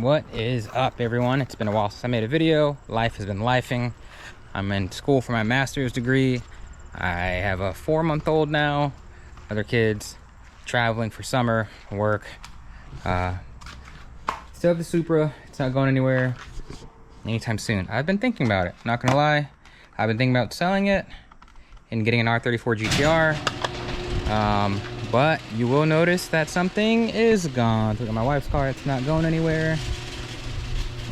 What is up, everyone? It's been a while since I made a video. Life has been lifing. I'm in school for my master's degree. I have a 4-month-old now. Other kids, traveling for summer, work. Still have the Supra. It's not going anywhere anytime soon. I've been thinking about it, not gonna lie. I've been thinking about selling it and getting an R34 GTR. But you will notice that something is gone. Look at my wife's car, it's not going anywhere.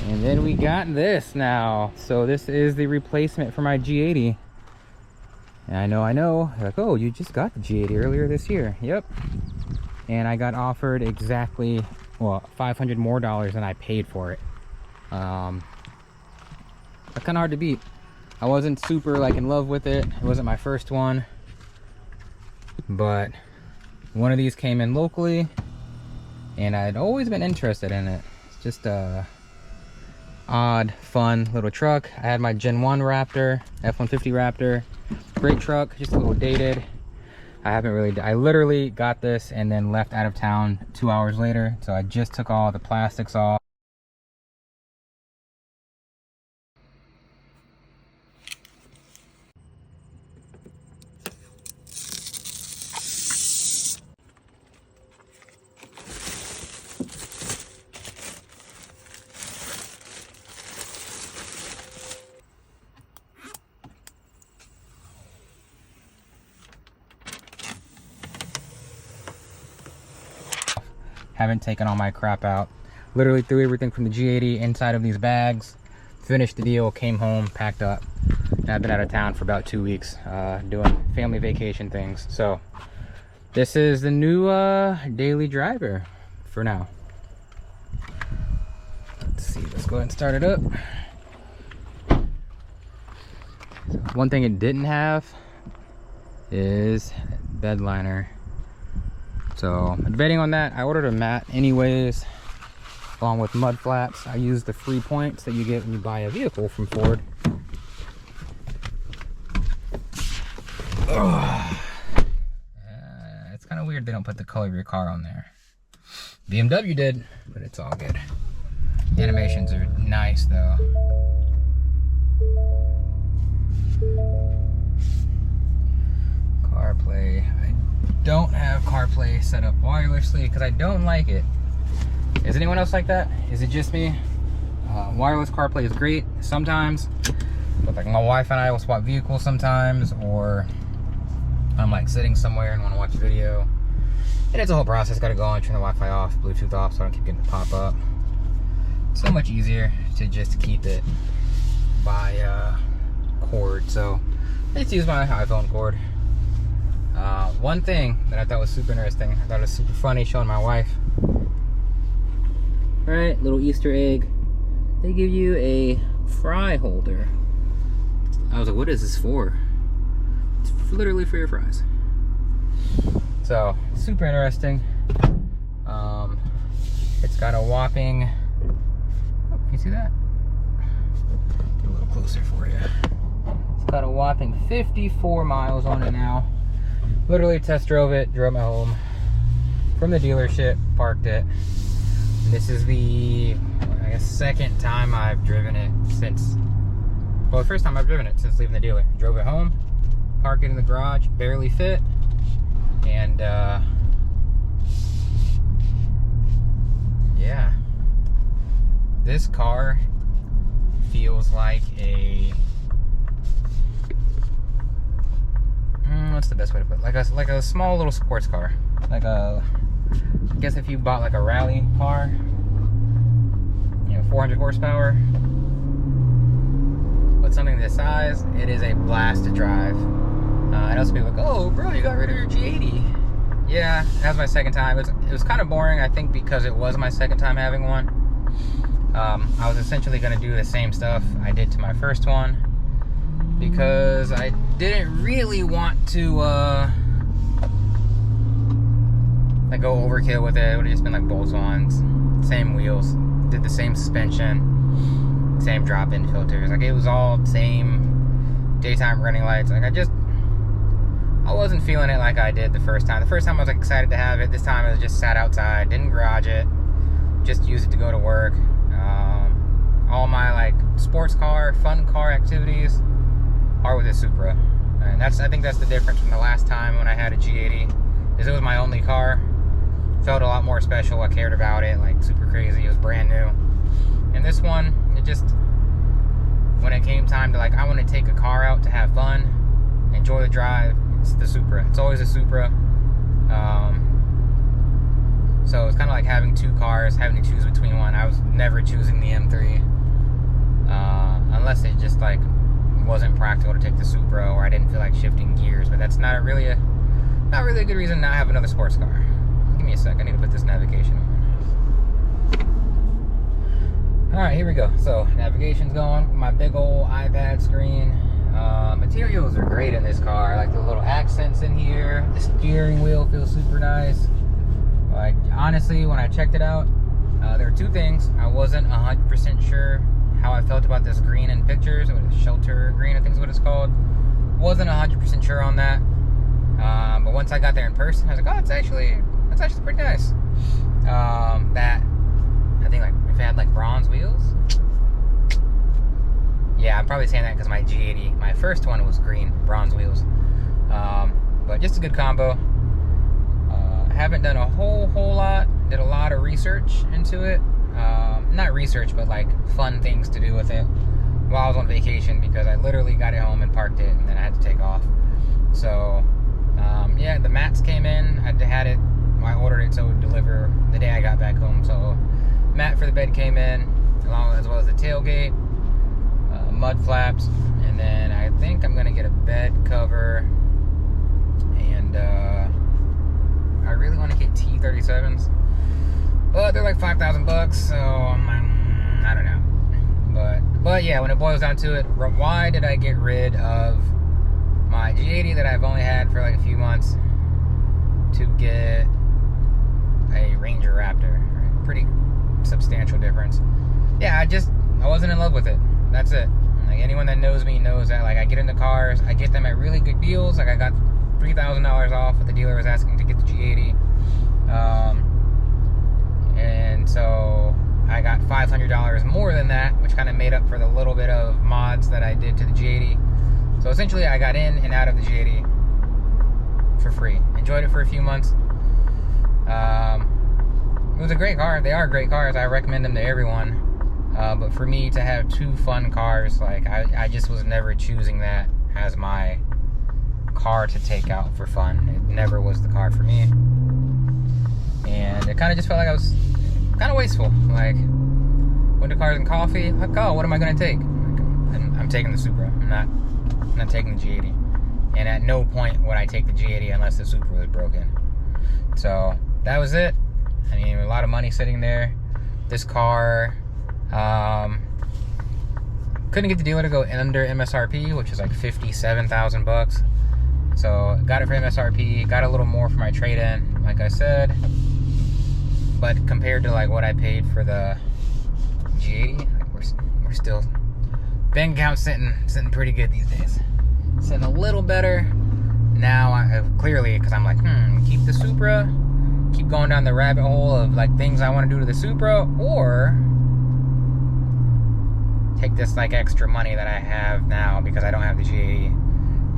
And then we got this now. So this is the replacement for my G80. And I know. They're like, oh, you just got the G80 earlier this year. Yep. And I got offered exactly, well, $500 more than I paid for it. That's kind of hard to beat. I wasn't super like in love with it. It wasn't my first one. But one of these came in locally, and I'd always been interested in it. It's just a odd, fun little truck. I had my Gen 1 Raptor, F-150 Raptor. Great truck, just a little dated. I literally got this and then left out of town 2 hours later. So I just took all the plastics off. Haven't taken all my crap out. Literally threw everything from the G80 inside of these bags, finished the deal, came home, packed up, and I've been out of town for about 2 weeks doing family vacation things. So this is the new daily driver for now. Let's see, let's go ahead and start it up. One thing it didn't have is bed liner. So I'm debating on that. I ordered a mat anyways, along with mud flaps. I used the free points that you get when you buy a vehicle from Ford. It's kind of weird they don't put the color of your car on there. BMW did, but it's all good. The animations are nice though. CarPlay. I don't have CarPlay set up wirelessly because I don't like it. Is anyone else like that? Is it just me? Wireless CarPlay is great sometimes, but like my wife and I will swap vehicles sometimes, or I'm like sitting somewhere and want to watch a video, and it's a whole process. Got to go on, turn the Wi-Fi off, Bluetooth off, so I don't keep getting it pop up. So much easier to just keep it by cord. So I just use my iPhone cord. One thing that I thought was super interesting, I thought it was super funny showing my wife. Right, little Easter egg. They give you a fry holder. I was like, what is this for? It's literally for your fries. So, super interesting. It's got a whopping, oh, can you see that? Get a little closer for you. It's got a whopping 54 miles on it now. Literally test drove it, drove it home from the dealership, parked it. And this is the, I guess, second time I've driven it since, well, the first time I've driven it since leaving the dealer. Drove it home, parked it in the garage, barely fit, and yeah, this car feels like a, what's the best way to put it? Like a small little sports car. Like a, I guess if you bought like a rally car, you know, 400 horsepower, but something this size, it is a blast to drive. I know some people are like, oh bro, you got rid of your G80. Yeah, that was my second time. It was kind of boring, I think, because it was my second time having one. I was essentially going to do the same stuff I did to my first one, because I didn't really want to like go overkill with it. It would have just been like bolt-ons, same wheels, did the same suspension, same drop-in filters. Like it was all same daytime running lights. Like I wasn't feeling it like I did the first time. The first time I was like excited to have it. This time I was just sat outside, didn't garage it, just use it to go to work. All my like sports car, fun car activities are with a Supra. And I think that's the difference from the last time when I had a G80, is it was my only car. Felt a lot more special. I cared about it, like super crazy. It was brand new. And this one, it just, when it came time to like, I want to take a car out to have fun, enjoy the drive, it's the Supra. It's always a Supra. So it's kind of like having two cars, having to choose between one. I was never choosing the M3, unless it just like wasn't practical to take the Supra, or I didn't feel like shifting gears. But that's not really a good reason to not have another sports car. Give me a sec. I need to put this navigation on. All right, here we go. So navigation's going. My big old iPad screen. Materials are great in this car. I like the little accents in here. The steering wheel feels super nice. Like, honestly, when I checked it out, there were two things. I wasn't 100% sure how I felt about this green in pictures. It was shelter green, I think is what it's called. Wasn't 100% sure on that. But once I got there in person, I was like, oh, that's actually pretty nice. That, I think, like, if it had like bronze wheels. Yeah, I'm probably saying that because my G80, my first one was green, bronze wheels. But just a good combo. Haven't done a whole lot. Did a lot of research into it. Not research, but like fun things to do with it while I was on vacation, because I literally got it home and parked it, and then I had to take off. So yeah, the mats came in. I had it. I ordered it so it would deliver the day I got back home. So mat for the bed came in, as well as the tailgate, mud flaps, and then I think I'm gonna get a bed cover, and I really want to get T37s, but they're like $5,000, so I don't know. But yeah, when it boils down to it, why did I get rid of my G80 that I've only had for like a few months to get a Ranger Raptor? Pretty substantial difference. Yeah, I wasn't in love with it. That's it. Like, anyone that knows me knows that, like, I get into cars, I get them at really good deals. Like, I got $3,000 off what the dealer was asking to get the G80, and so I got $500 more than that, which kind of made up for the little bit of mods that I did to the G80. So essentially, I got in and out of the G80 for free. Enjoyed it for a few months. It was a great car. They are great cars. I recommend them to everyone. But for me to have two fun cars, like, I just was never choosing that as my car to take out for fun. It never was the car for me. And it kind of just felt like I was kind of wasteful. Like, went to Cars and Coffee, like, oh, what am I going to take? I'm taking the Supra. I'm not taking the G80. And at no point would I take the G80 unless the Supra was broken. So that was it. I mean, a lot of money sitting there. This car, couldn't get the dealer to go under MSRP, which is like $57,000. So got it for MSRP, got a little more for my trade-in, like I said. But compared to like what I paid for the G80, like we're still, bank account's sitting pretty good these days. Sitting a little better now. I clearly, because I'm like, keep the Supra, keep going down the rabbit hole of like things I want to do to the Supra, or take this like extra money that I have now because I don't have the G80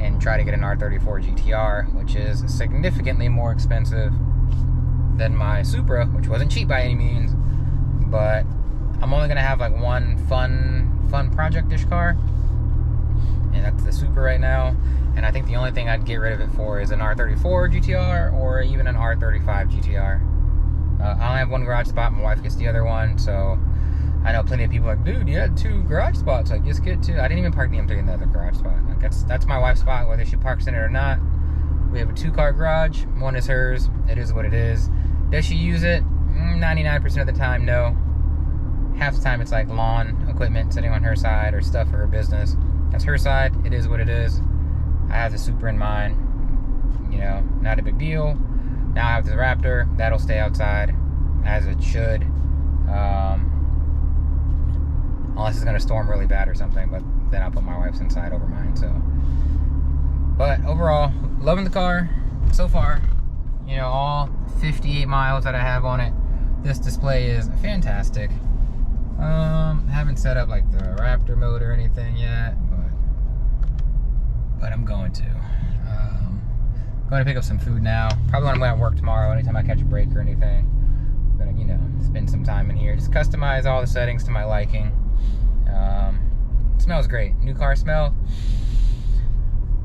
and try to get an R34 GTR, which is significantly more expensive than my Supra, which wasn't cheap by any means. But I'm only gonna have like one fun project-ish car, and that's the Supra right now. And I think the only thing I'd get rid of it for is an R34 GTR or even an R35 GTR. I only have one garage spot. My wife gets the other one, so I know plenty of people are like, dude, you had 2 garage spots. Like, just get 2. I didn't even park the M3 in the other garage spot. Like, that's my wife's spot, whether she parks in it or not. We have a 2-car garage. One is hers. It is what it is. Does she use it? 99% of the time, no. Half the time, it's like lawn equipment sitting on her side or stuff for her business. That's her side. It is what it is. I have the Supra in mine. You know, not a big deal. Now I have the Raptor. That'll stay outside, as it should. Unless it's gonna storm really bad or something, but then I'll put my wife's inside over mine. So, but overall, loving the car so far. You know, all 58 miles that I have on it This display is fantastic. Haven't set up like the Raptor mode or anything yet, but I'm going to. Going to pick up some food now. Probably when I'm at work tomorrow, anytime I catch a break or anything. I'm gonna, you know, spend some time in here. Just customize all the settings to my liking. It smells great. New car smell.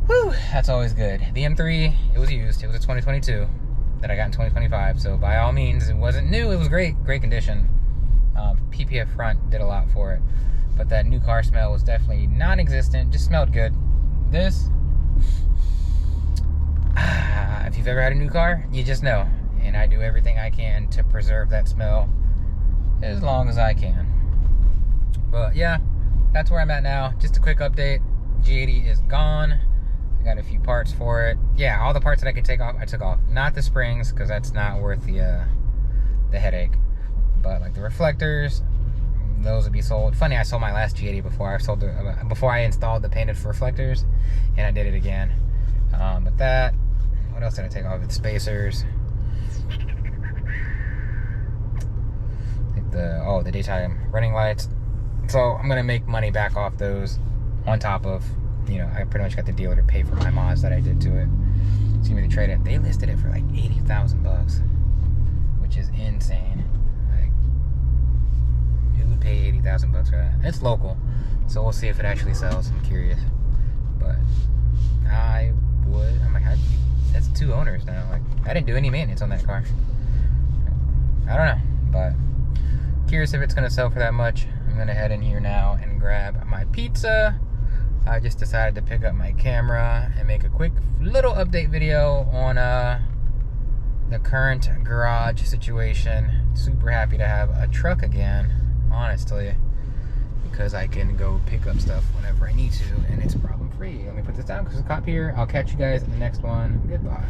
Whew, that's always good. The M3, it was used. It was a 2022 that I got in 2025. So by all means, it wasn't new. It was great condition. PPF front did a lot for it. But that new car smell was definitely non-existent. Just smelled good. This, if you've ever had a new car, you just know. And I do everything I can to preserve that smell as long as I can. But yeah, that's where I'm at now. Just a quick update. G80 is gone. I got a few parts for it. Yeah, all the parts that I could take off, I took off. Not the springs, because that's not worth the headache. But like the reflectors, those would be sold. Funny, I sold my last G80 before I installed the painted reflectors, and I did it again. But that, what else did I take off? The spacers. The daytime running lights. So I'm gonna make money back off those, on top of, you know, I pretty much got the dealer to pay for my mods that I did to it. So you me to trade it. They listed it for like 80,000 bucks, which is insane. Like, who would pay 80,000 bucks for that? It's local, so we'll see if it actually sells. I'm curious, but I would. I'm like, that's 2 owners now. Like, I didn't do any maintenance on that car. I don't know, but curious if it's gonna sell for that much. I'm gonna head in here now and grab my pizza. I just decided to pick up my camera and make a quick little update video on the current garage situation. Super happy to have a truck again, honestly, because I can go pick up stuff whenever I need to, and it's problem free. Let me put this down because it's a cop here. I'll catch you guys in the next one. Goodbye.